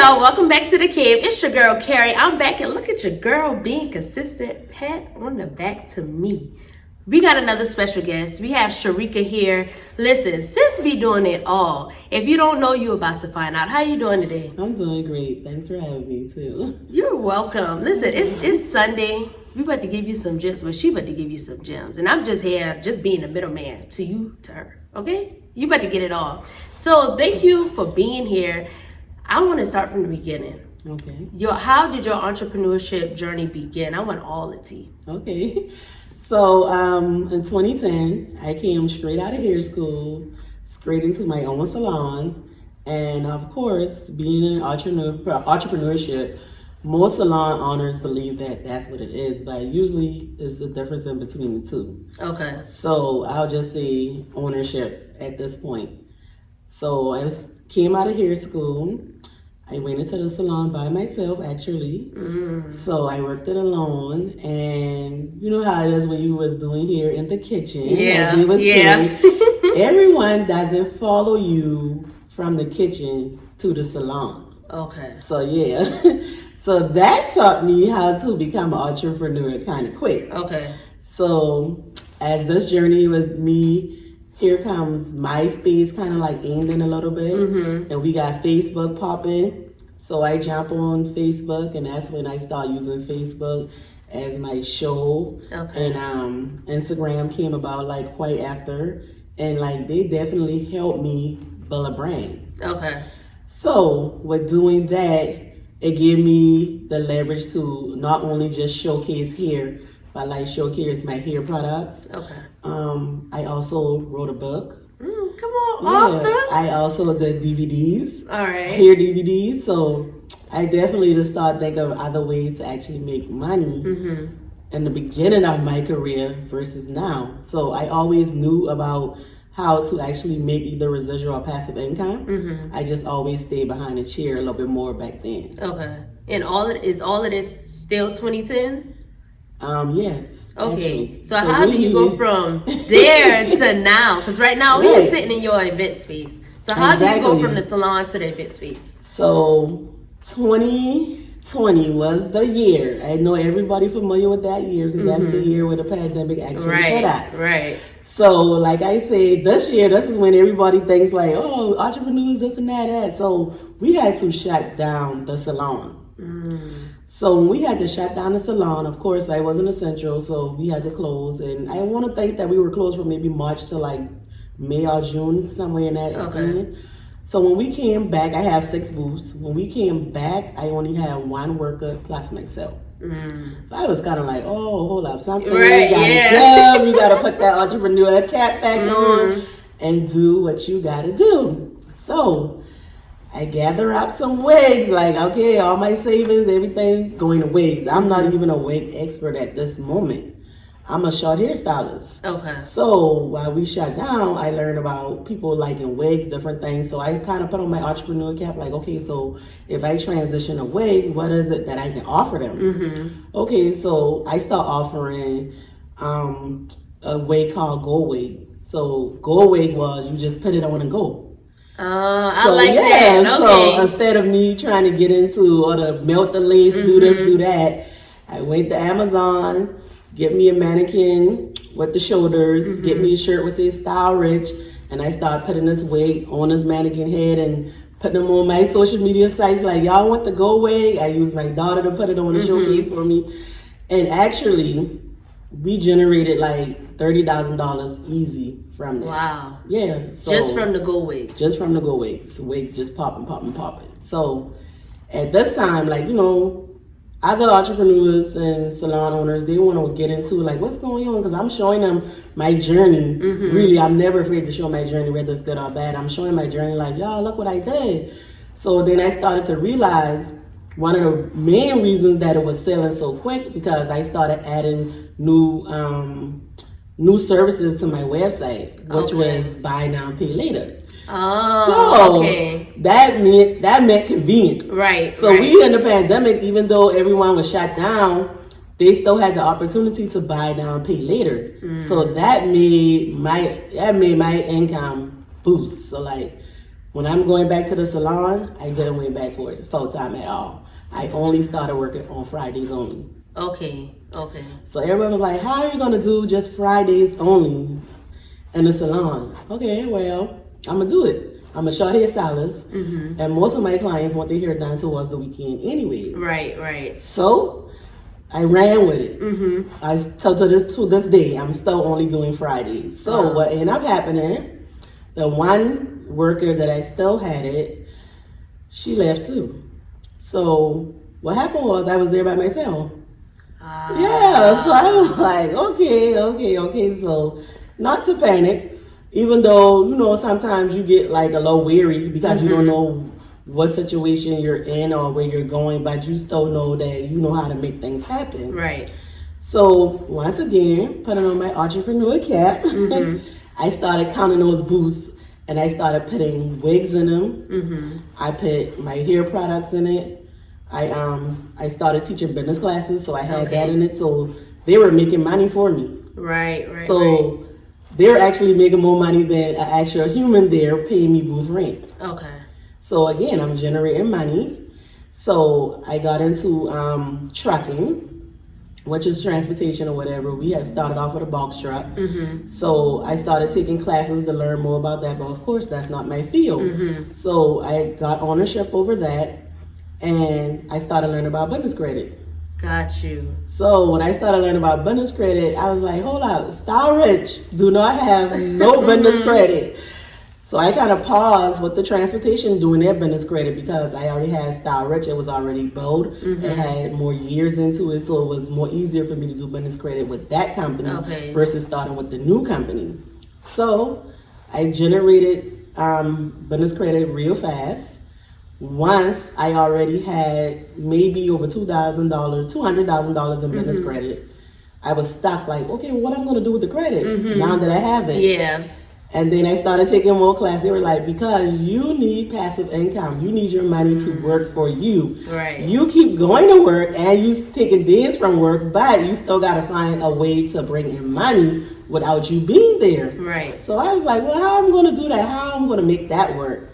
y'all, welcome back to the cave. It's your girl Carrie. I'm back, and look at your girl being consistent. Pat on the back to me. We got another special guest. We have Sharika here. Listen, sis be doing it all. If you don't know, you're about to find out. How you doing today? I'm doing great. Thanks for having me too. You're welcome. Listen, it's Sunday. We about to give you some gems, but she about to give you some gems. And I'm just here, just being a middleman to you, to her. Okay? You about to get it all. So thank you for being here. I want to start from the beginning. Okay. How did your entrepreneurship journey begin? I want all the tea. Okay. So in 2010, I came straight out of hair school, straight into my own salon. And of course, being in entrepreneurship, most salon owners believe that that's what it is, but usually it's the difference in between the two. Okay. So I'll just say ownership at this point. So came out of hair school. I went into the salon by myself, actually. So I worked it alone, and you know how it is when you was doing hair in the kitchen. Yeah. Everyone doesn't follow you from the kitchen to the salon. Okay. So yeah. So that taught me how to become an entrepreneur kind of quick. Okay. So as this journey with me, here comes MySpace kind of like aimed in a little bit. And we got Facebook popping. So I jump on Facebook, and that's when I start using Facebook as my show. Okay. And Instagram came about like quite after. And like they definitely helped me build a brand. Okay. So with doing that, it gave me the leverage to not only just showcase hair, but like showcase my hair products. Okay. I also wrote a book. Come on, author. I also did DVDs. All right. Hair DVDs. So I definitely just started thinking of other ways to actually make money in the beginning of my career versus now. So I always knew about how to actually make either residual or passive income. I just always stayed behind a chair a little bit more back then. Okay. And all of this still 2010? Yes. Okay. Actually. So how do you go from there to now? Because right now we're sitting in your event space. So how do you go from the salon to the event space? So 2020 was the year. I know everybody familiar with that year because that's the year where the pandemic actually hit us. Right. So like I said, this year, this is when everybody thinks like, oh, entrepreneurs, this and that. So we had to shut down the salon. So when we had to shut down the salon, of course, I wasn't essential, so we had to close. And I want to think that we were closed from maybe March to like May or June, somewhere in that opinion. So when we came back, I have 6 booths. When we came back, I only had 1 worker plus myself. So I was kind of like, oh, hold up, something. Right, You got to put that entrepreneur cap back on and do what you got to do. So I gather up some wigs, like, okay, all my savings, everything going to wigs. I'm not even a wig expert at this moment. I'm a short hairstylist. Okay. So while we shut down, I learned about people liking wigs, different things. So I kind of put on my entrepreneur cap, like, okay, so if I transition a wig, what is it that I can offer them? Okay, so I start offering a wig called Go Wig. So Go Wig was you just put it on and go. I like that. Okay. So instead of me trying to get into or to melt the lace, do this, do that, I went to Amazon, get me a mannequin with the shoulders, get me a shirt with say Style Rich, and I started putting this wig on this mannequin head and putting them on my social media sites like, y'all want the Go Wig? I used my daughter to put it on the showcase for me. And actually, we generated like $30,000 easy from that. Wow. Yeah. So just from the Go Wigs. Just from the Go Wigs. Wigs just popping. So at this time, like, you know, other entrepreneurs and salon owners, they want to get into like, what's going on? Because I'm showing them my journey. Really, I'm never afraid to show my journey, whether it's good or bad. I'm showing my journey like, y'all, look what I did. So then I started to realize one of the main reasons that it was selling so quick because I started adding new services to my website, which was buy now, pay later. Oh, okay. That meant convenience. Right. So we in the pandemic, even though everyone was shut down, they still had the opportunity to buy now, pay later. So that made my income boost. So like When I'm going back to the salon, I didn't went back for it full time at all. I only started working on Fridays only. Okay. So everyone was like, how are you gonna do just Fridays only in the salon? Okay, well, I'm gonna do it. I'm a short hairstylist, and most of my clients want their hair done towards the weekend anyways. Right. So I ran with it. To this day, I'm still only doing Fridays. So what ended up happening, the one worker that I still had it, she left too. So what happened was I was there by myself. Yeah, so I was like, okay. So not to panic, even though, sometimes you get like a little weary because you don't know what situation you're in or where you're going, but you still know that you know how to make things happen. Right. So once again, putting on my entrepreneur cap, I started counting those booths and I started putting wigs in them. I put my hair products in it. I started teaching business classes, so I had that in it. So they were making money for me. Right. So they're actually making more money than an actual human there paying me booth rent. Okay. So again, I'm generating money. So I got into trucking, which is transportation or whatever. We have started off with a box truck. So I started taking classes to learn more about that, but of course that's not my field. So I got ownership over that. And I started learning about business credit. Got you. So when I started learning about business credit, I was like, hold up, Star Rich do not have no business credit. So I kind of paused with the transportation doing their business credit because I already had Star Rich. It was already built. It had more years into it, so it was more easier for me to do business credit with that company versus starting with the new company. So I generated business credit real fast. Once I already had maybe over $200,000 in business credit, I was stuck like, okay, what am I going to do with the credit now that I have it? Yeah. And then I started taking more classes. They were like, because you need passive income. You need your money to work for you. Right. You keep going to work and you taking days from work, but you still got to find a way to bring in money without you being there. Right. So I was like, well, how am I going to do that? How am I going to make that work?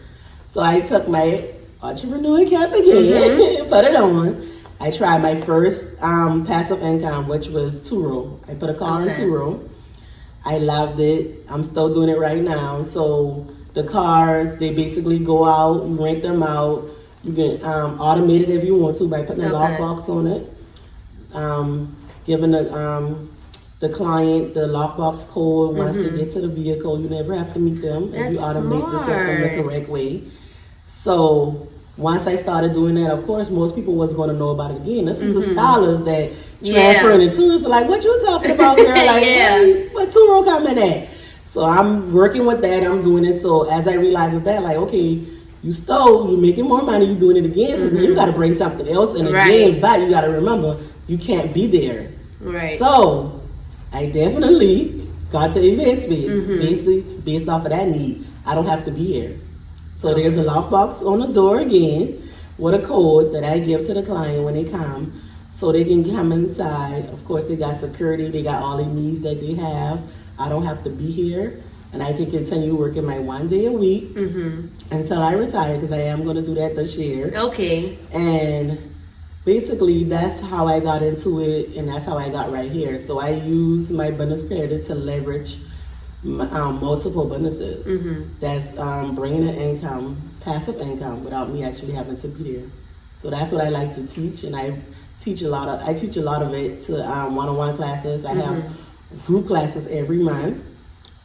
So I took my entrepreneur cap again, put it on. I tried my first passive income, which was Turo. I put a car in Turo. I loved it. I'm still doing it right now. So the cars, they basically go out, you rent them out. You can automate it if you want to by putting a lockbox on it. Giving the client the lockbox code once they get to the vehicle. You never have to meet them if you automate the system the correct way. So once I started doing that, of course, most people was going to know about it again. This is the stylist that transferring it to. So like, what you talking about, girl? Like, what Turo coming at? So I'm working with that. I'm doing it. So as I realized with that, like, okay, you stole, you're making more money, you're doing it again. So then you got to bring something else in again. But you got to remember, you can't be there. Right. So I definitely got the event space, basically based off of that need. I don't have to be here. So there's a lockbox on the door again with a code that I give to the client when they come so they can come inside. Of course, they got security. They got all the needs that they have. I don't have to be here. And I can continue working my 1 day a week until I retire because I am going to do that this year. Okay. And basically, that's how I got into it and that's how I got right here. So I use my business credit to leverage multiple businesses that's bringing an income, passive income, without me actually having to be there. So that's what I like to teach, and I teach a lot of it to one-on-one classes. I have group classes every month.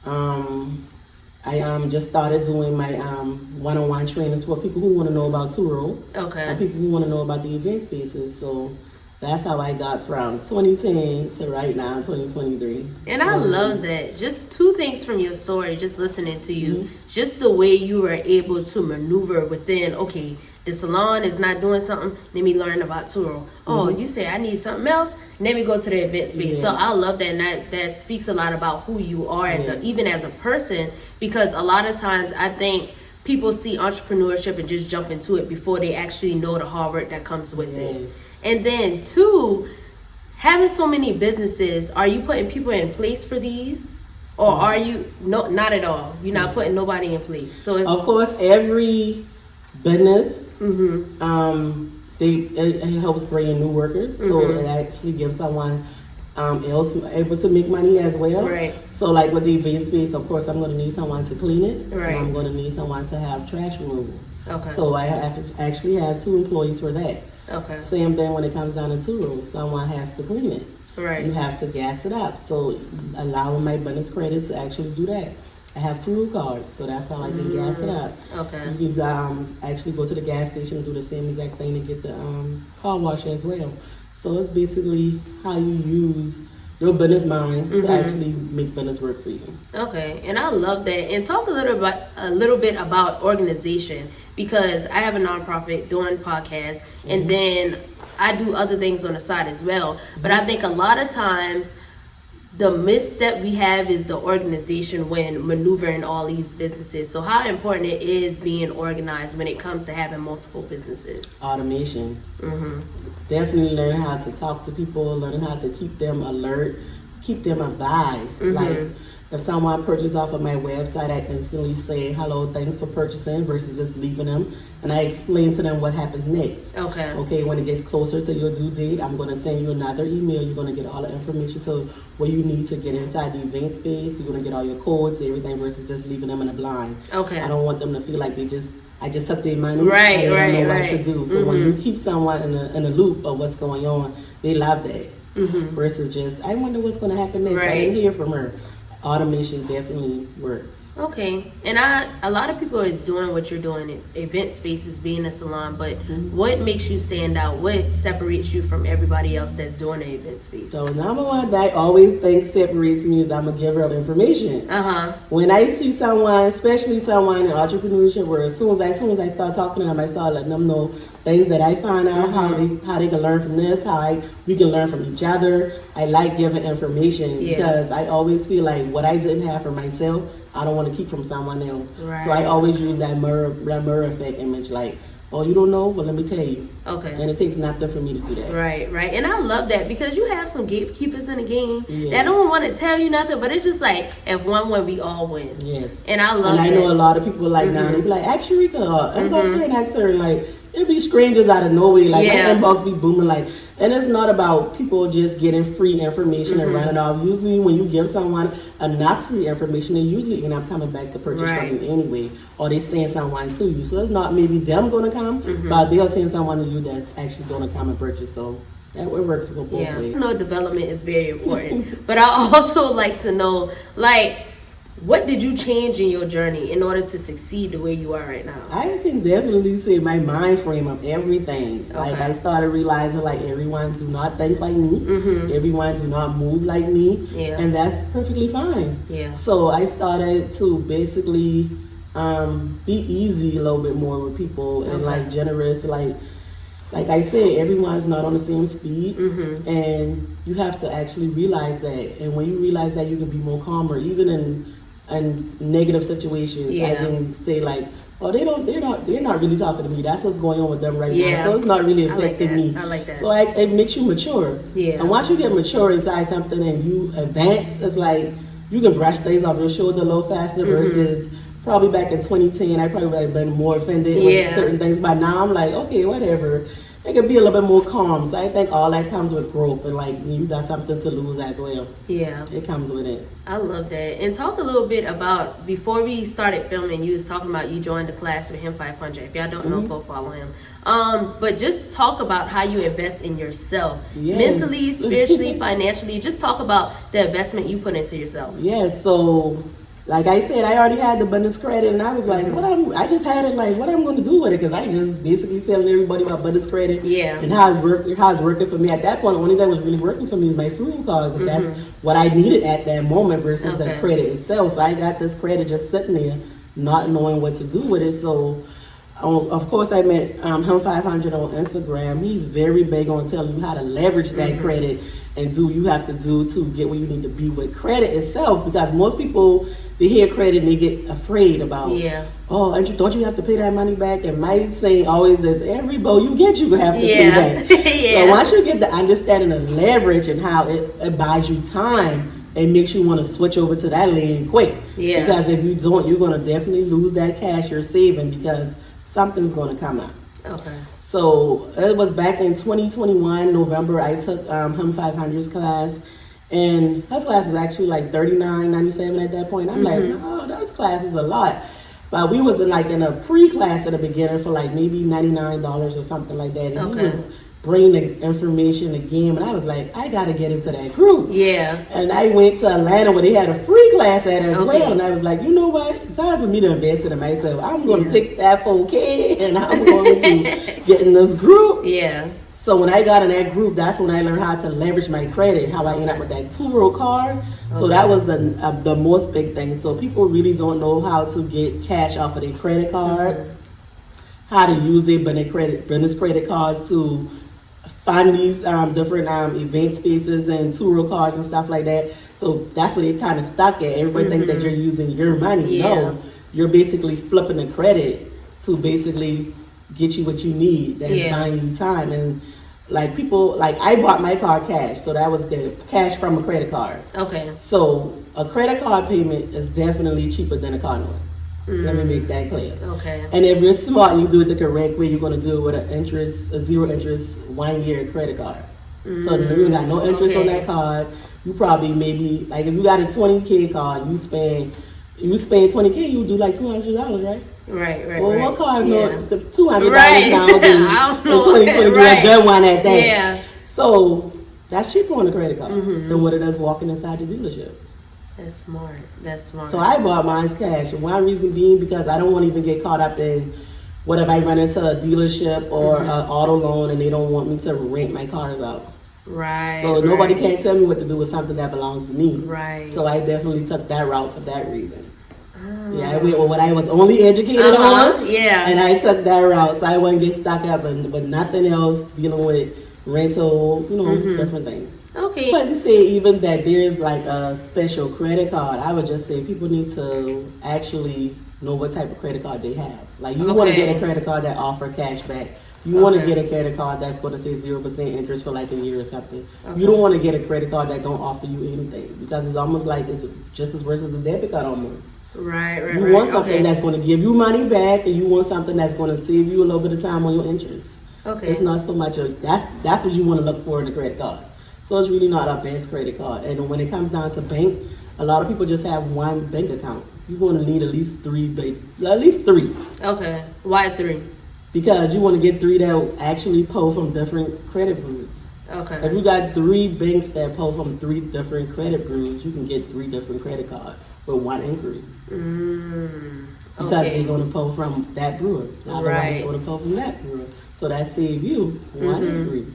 I just started doing my one-on-one trainings for people who want to know about Turo, and people who want to know about the event spaces. So that's how I got from 2010 to right now, 2023. And I love that. Just two things from your story, just listening to you, just the way you were able to maneuver within, okay, the salon is not doing something, let me learn about Turo. Oh, you say I need something else, let me go to the event space. Yes. So I love that, and that speaks a lot about who you are as even as a person, because a lot of times I think people see entrepreneurship and just jump into it before they actually know the hard work that comes with it. And then two, having so many businesses, are you putting people in place for these? or are you not at all? You're not putting nobody in place. So it's of course every business it helps bring in new workers, so it actually gives someone else able to make money as well. Right. So like with the event space, of course I'm going to need someone to clean it, right. and I'm going to need someone to have trash removal. Okay. So I actually have 2 employees for that. Okay. Same thing when it comes down to 2 rolls. Someone has to clean it. Right. You have to gas it up. So allowing my bonus credit to actually do that. I have fuel cards, so that's how I can gas it up. Okay. You can actually go to the gas station and do the same exact thing to get the car wash as well. So it's basically how you use your business mind to actually make business work for you. Okay, and I love that. And talk a little bit about organization, because I have a nonprofit doing podcasts, and then I do other things on the side as well. But I think a lot of times the misstep we have is the organization when maneuvering all these businesses. So how important it is being organized when it comes to having multiple businesses? Automation. Definitely learning how to talk to people, learning how to keep them alert, keep them advised. Like if someone purchases off of my website, I instantly say, hello, thanks for purchasing, versus just leaving them. And I explain to them what happens next. Okay, when it gets closer to your due date, I'm going to send you another email. You're going to get all the information to where you need to get inside the event space. You're going to get all your codes, everything, versus just leaving them in the blind. Okay. I don't want them to feel like I just took their money right, and they right, don't know right. what to do. So when you keep someone in a loop of what's going on, they love that. Versus just, I wonder what's going to happen next. Right. I didn't hear from her. Automation definitely works. Okay, and a lot of people is doing what you're doing, event spaces, being a salon, but what makes you stand out? What separates you from everybody else that's doing the event space? So number one that I always think separates me is I'm a giver of information. When I see someone, especially someone in entrepreneurship, where as soon as I start talking to them, I start letting them know things that I find out, how they can learn from this, we can learn from each other. I like giving information because I always feel like what I didn't have for myself, I don't want to keep from someone else. Right. So I always use that mirror effect image, like, oh, you don't know? Well, let me tell you. Okay. And it takes nothing for me to do that. Right. And I love that, because you have some gatekeepers in the game that don't want to tell you nothing, but it's just like, if one win, we all win. Yes. And I love that. And I know a lot of people like now, they be like, ask Sharika, I'm going to ask her, like, it'd be strangers out of nowhere, like my inbox be booming, like, and it's not about people just getting free information and running off. Usually when you give someone enough free information, they usually end up coming back to purchase from you anyway, or they send someone to you. So it's not maybe them going to come, but they'll send someone to you that's actually going to come and purchase. So that it works both ways. Development is very important, but I also like to know, like, what did you change in your journey in order to succeed the way you are right now? I can definitely say my mind frame of everything. Okay. Like I started realizing like everyone do not think like me. Everyone do not move like me. And that's perfectly fine. So I started to basically be easy a little bit more with people and like generous. Like I said, everyone's not on the same speed. And you have to actually realize that. And when you realize that, you can be more calmer, even in negative situations. I can say like, oh, they're not really talking to me. That's what's going on with them right now. So it's not really affecting me. I like that. So it makes you mature. And once you get mature inside something and you advance, it's like you can brush things off your shoulder a little faster versus probably back in 2010, I probably would have been more offended with certain things. But now I'm like, okay, whatever. It could be a little bit more calm. So I think all that comes with growth, and like you got something to lose as well. It comes with it. I love that. And talk a little bit about, before we started filming, you was talking about you joined the class with him 500. If y'all don't know, go follow him. But just talk about how you invest in yourself, mentally, spiritually, financially. Just talk about the investment you put into yourself. So like I said, I already had the bonus credit, and I was like, I just had it like, what I'm going to do with it? Because I just basically telling everybody about bonus credit and how it's working for me. At that point, the only thing that was really working for me is my fuel card, because that's what I needed at that moment versus the credit itself. So I got this credit just sitting there, not knowing what to do with it. So of course, I met him 500 on Instagram. He's very big on telling you how to leverage that credit and do what you have to do to get where you need to be with credit itself. Because most people, they hear credit and they get afraid about, oh, don't you have to pay that money back? And my saying always is, every bill you get, you have to pay back. So once you get the understanding of leverage and how it buys you time it makes you want to switch over to that lane quick. Yeah. Because if you don't, you're going to definitely lose that cash you're saving because something's going to come up. Okay. So it was back in 2021, November, I took him 500's class. And his class was actually like $39.97 at that point. I'm like, no, those classes a lot. But we was in a pre-class at the beginning for like maybe $99 or something like that. And he was bringing the information again. And I was like, I got to get into that group. Yeah. And I went to Atlanta where they had a free class at as well. And I was like, you know what? It's time for me to invest in myself. I'm going to take that $4K and I'm going to get in this group. Yeah. So when I got in that group, that's when I learned how to leverage my credit, how I ended up with that 2-row card. So that was the most big thing. So people really don't know how to get cash off of their credit card, how to use their business credit cards to fund these different event spaces and 2-row cards and stuff like that. So that's where they kind of stuck at. Everybody think that you're using your money. Yeah. No, you're basically flipping the credit to basically get you what you need. That's buying you time. And people, I bought my car cash, so that was good. Cash from a credit card. Okay. So a credit card payment is definitely cheaper than a car note. Let me make that clear. Okay. And if you're smart and you do it the correct way, you're going to do it with a 0 interest 1-year credit card. So if you got no interest on that card, you probably maybe, if you got a $20K card, you spend $20K, you do like $200, right? Right. Well, what car Yeah. the $200 Right. nowadays in 2023 a good one at that. Yeah. So that's cheaper on the credit card than what it is walking inside the dealership. That's smart. That's smart. So I bought mine cash. One reason being because I don't want to even get caught up in what if I run into a dealership or an auto loan and they don't want me to rent my cars out. Right. So nobody can tell me what to do with something that belongs to me. Right. So I definitely took that route for that reason. Yeah, I went with what I was only educated on. Yeah. And I took that route so I wouldn't get stuck up with nothing else dealing with rental, different things. Okay. But to say even that there's a special credit card, I would just say people need to actually know what type of credit card they have. You want to get a credit card that offer cash back. You want to get a credit card that's going to say 0% interest for a year or something. You don't want to get a credit card that don't offer you anything because it's almost like it's just as worse as a debit card almost. Right. You want something that's going to give you money back, and you want something that's going to save you a little bit of time on your interest. Okay. It's not so much that's what you want to look for in a credit card. So it's really not our best credit card. And when it comes down to bank, a lot of people just have one bank account. You're going to need at least three. Okay. Why 3? Because you want to get 3 that actually pull from different credit bureaus. Okay. If you got 3 banks that pull from 3 different credit bureaus, you can get 3 different credit cards with one inquiry. Because they're going to pull from that brewer. Now the one's going to pull from that brewer. So that saves you one inquiry.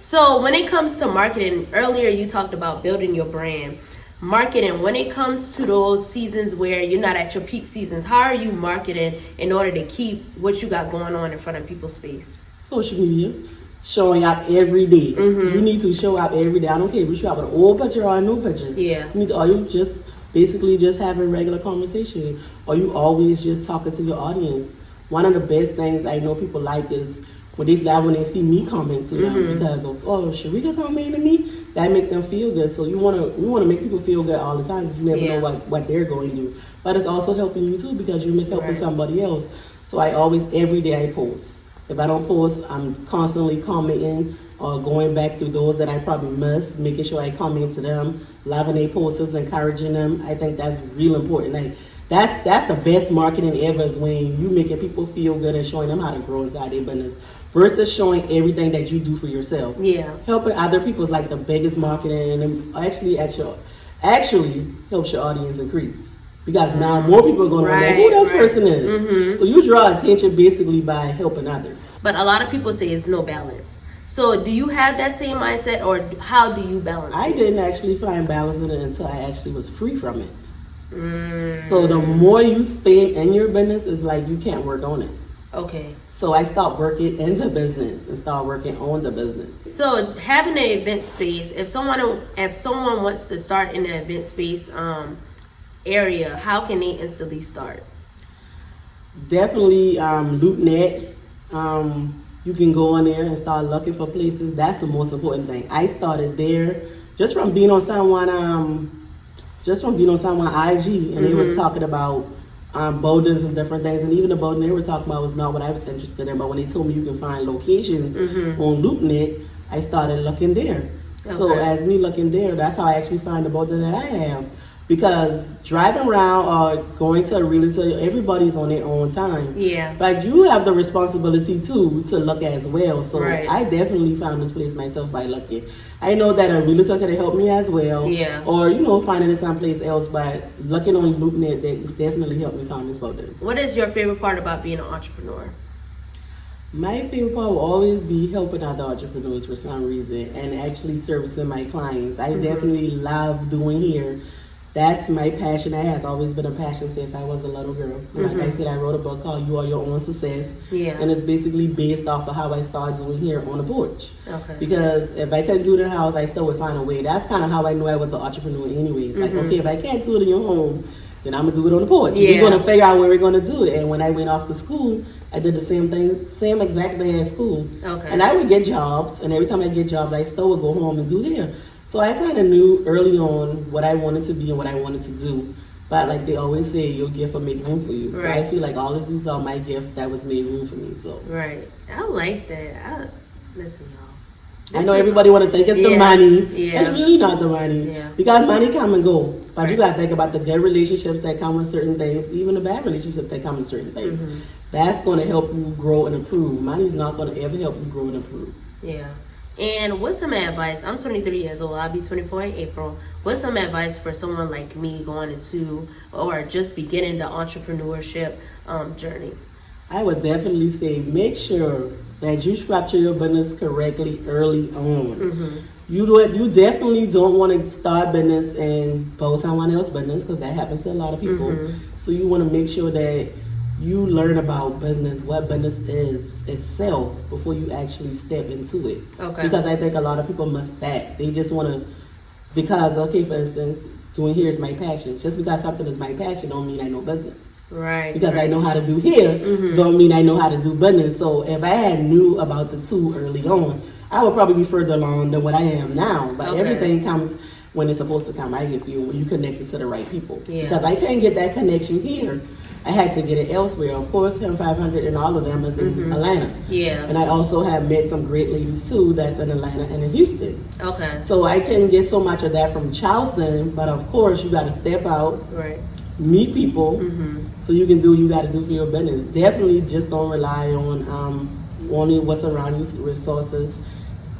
So when it comes to marketing, earlier you talked about building your brand. Marketing, when it comes to those seasons where you're not at your peak seasons, how are you marketing in order to keep what you got going on in front of people's face? Social media. Showing up every day. You need to show up every day. I don't care if you show up with an old picture or a new picture. Yeah. Or you just basically just having regular conversation. Or you always just talking to your audience. One of the best things I know people like is when they see me comment to them because of Sharika commenting to me, that makes them feel good. So you wanna make people feel good all the time. You never know what they're going through. But it's also helping you too because you're helping somebody else. So I always every day I post. If I don't post, I'm constantly commenting or going back through those that I probably missed, making sure I comment to them, loving their posts, encouraging them. I think that's real important. That's the best marketing ever is when you making people feel good and showing them how to grow inside their business versus showing everything that you do for yourself. Yeah. Helping other people is the biggest marketing and actually helps your audience increase. Because now more people are going to know who this person is. So you draw attention basically by helping others. But a lot of people say it's no balance. So do you have that same mindset or how do you balance it? I didn't actually find balance in it until I actually was free from it. So the more you spend in your business, it's you can't work on it. Okay. So I stopped working in the business and started working on the business. So having an event space, if someone wants to start in the event space area, how can they instantly start? Definitely LoopNet. You can go in there and start looking for places. That's the most important thing. I started there just from being on someone just from being on someone IG, and they was talking about boulders and different things, and even the boulders they were talking about was not what I was interested in. But when they told me you can find locations on LoopNet, I started looking there. So as me looking there, that's how I actually find the boulder that I have. Because driving around or going to a realtor, everybody's on their own time. Yeah. But you have the responsibility too to look as well. So Right. I definitely found this place myself by looking. I know that a realtor could help me as well. Yeah. Or, finding it someplace else. But looking on LoopNet, that definitely helped me find this boulder. What is your favorite part about being an entrepreneur? My favorite part will always be helping other entrepreneurs for some reason and actually servicing my clients. I definitely love doing here. That's my passion. That has always been a passion since I was a little girl. Like I said, I wrote a book called You Are Your Own Success. Yeah. And it's basically based off of how I started doing here on the porch. Okay. Because if I couldn't do it in the house, I still would find a way. That's kind of how I knew I was an entrepreneur anyways. Like, okay, if I can't do it in your home, then I'm going to do it on the porch. Yeah. We're going to figure out where we're going to do it. And when I went off to school, I did the same thing, same exact thing at school. Okay. And I would get jobs, and every time I get jobs, I still would go home and do hair. So I kind of knew early on what I wanted to be and what I wanted to do. But like they always say, your gift will make room for you. So Right. I feel like all of these are my gift that was made room for me. So Right. I like that. Listen, y'all. I know everybody want to think it's the money. Yeah. It's really not the money. Yeah. Because money come and go. But Right. you got to think about the good relationships that come with certain things, even the bad relationships that come with certain things. That's going to help you grow and improve. Money's not going to ever help you grow and improve. Yeah. And what's some advice? I'm 23 years old. I'll be 24 in April. What's some advice for someone like me going into or just beginning the entrepreneurship journey? I would definitely say make sure that you structure your business correctly early on. You definitely don't want to start business and post someone else's business because that happens to a lot of people. So you want to make sure that you learn about business, what business is itself before you actually step into it. Okay. Because I think a lot of people must that. They just want to, because, okay, for instance, doing hair is my passion. Just because something is my passion don't mean I know business. Right. Because I know how to do hair don't mean I know how to do business. So if I had knew about the two early on, I would probably be further along than what I am now. But everything comes when it's supposed to come. I feel when you connect it to the right people. Yeah. Because I can't get that connection here. I had to get it elsewhere. Of course, Him 500 and all of them is in Atlanta. Yeah. And I also have met some great ladies too that's in Atlanta and in Houston. Okay. So I couldn't get so much of that from Charleston, but of course you got to step out, Right. meet people, so you can do what you got to do for your business. Definitely just don't rely on only what's around you, resources.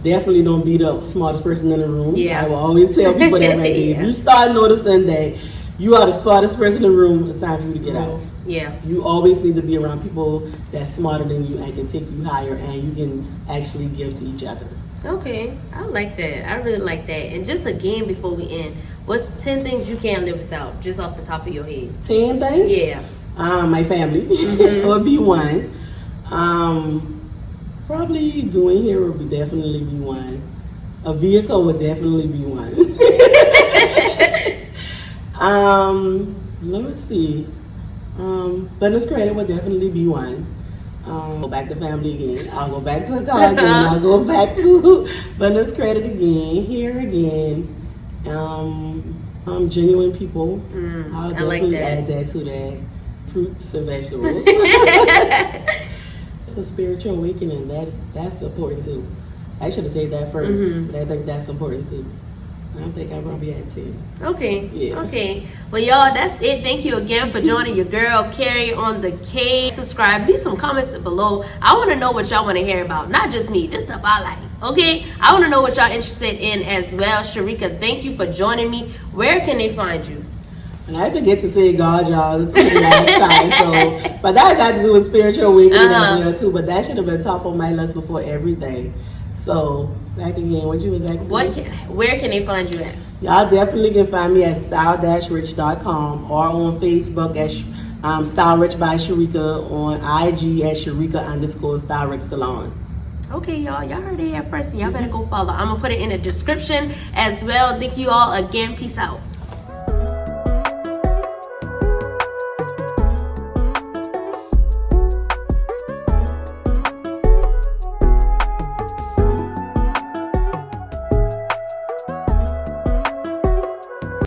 Definitely don't be the smartest person in the room. Yeah. I will always tell people that my day. If you start noticing that you are the smartest person in the room, it's time for you to get out. Yeah. You always need to be around people that's smarter than you and can take you higher, and you can actually give to each other. Okay. I like that. I really like that. And just again, before we end, what's 10 things you can't live without, just off the top of your head? 10 things? Yeah. My family would be one. Probably doing hair would definitely be one. A vehicle would definitely be one. Let me see. Business credit would definitely be one. Go back to family again. I'll go back to the car again. I'll go back to business credit again. Here again. Genuine people. I'll definitely add that to that. Fruits and vegetables. It's a spiritual awakening. That's important too. I should have said that first, but I think that's important too. I think I'm probably at 10. Okay. Yeah. Okay. Well, y'all, that's it. Thank you again for joining your girl Carrie on the K. Subscribe. Leave some comments below. I want to know what y'all want to hear about. Not just me. This stuff I like. Okay. I want to know what y'all interested in as well. Sharika, thank you for joining me. Where can they find you? And I forget to say God, y'all, the last time. So, but that got to do with spiritual awakening as well too. But that should have been top of my list before everything. So back again, what you was asking? Where can they find you at? Y'all definitely can find me at style-rich.com or on Facebook at Style Rich by Sharika, on IG at Sharika_Style Rich Salon. Okay, y'all heard it here first. Y'all better go follow. I'm gonna put it in the description as well. Thank you all again. Peace out.